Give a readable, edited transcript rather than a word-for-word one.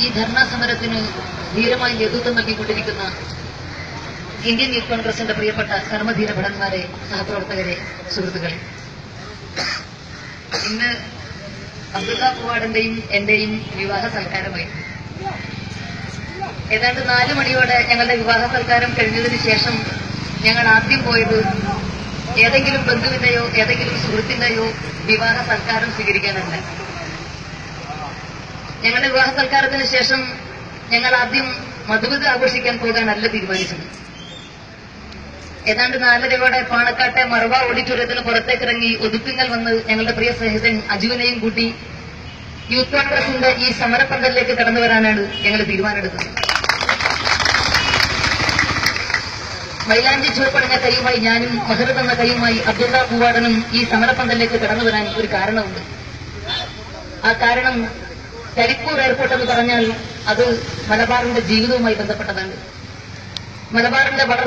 ഈ ധർണാ സമരത്തിന് ധീരമായി നേതൃത്വം നൽകിക്കൊണ്ടിരിക്കുന്ന ഇന്ത്യൻ യൂത്ത് കോൺഗ്രസിന്റെ പ്രിയപ്പെട്ട കർമ്മധീര ഭടന്മാരെ, സഹപ്രവർത്തകരെ, സുഹൃത്തുക്കളെ, ഇന്ന് അബ്ദുള്ള പൂവാടന്റെയും എന്റെയും വിവാഹ സൽക്കാരമായിരുന്നു. ഏതാണ്ട് 4 മണിയോടെ ഞങ്ങളുടെ വിവാഹ സൽക്കാരം കഴിഞ്ഞതിന് ശേഷം ഞങ്ങൾ ആദ്യം പോയത് ഏതെങ്കിലും ബന്ധുവിന്റെയോ ഏതെങ്കിലും സുഹൃത്തിന്റെയോ വിവാഹ സൽക്കാരം സ്വീകരിക്കാനല്ല. ഞങ്ങളുടെ വിവാഹ സൽക്കാരത്തിന് ശേഷം ഞങ്ങൾ ആദ്യം മധുവിധ ആഘോഷിക്കാൻ പോകാനല്ല തീരുമാനിച്ചത്. ഏതാണ്ട് 4:30 പാണക്കാട്ടെ മറവ ഓഡിറ്റോറിയത്തിന് പുറത്തേക്കിറങ്ങി ഒതുപ്പിങ്ങൽ വന്ന് ഞങ്ങളുടെ പ്രിയ സ്നേഹിതൻ അജുവിനെയും കൂട്ടി യൂത്ത് കോൺഗ്രസിന്റെ ഈ സമരപ്പന്തലിലേക്ക് കടന്നു വരാനാണ് ഞങ്ങൾ തീരുമാനമെടുത്തത്. മൈലാഞ്ചി ചുവപ്പടഞ്ഞ കൈയുമായി ഞാനും മഹർ തന്ന കൈയുമായി അബ്ദുള്ള പൂവാടനും ഈ സമരപ്പന്തലിലേക്ക് കടന്നു വരാൻ ഒരു കാരണമുണ്ട്. ആ കാരണം കരിപ്പൂർ എയർപോർട്ട് എന്ന് പറഞ്ഞാൽ അത് മലബാറിന്റെ ജീവിതവുമായി ബന്ധപ്പെട്ടതാണ്. മലബാറിന്റെ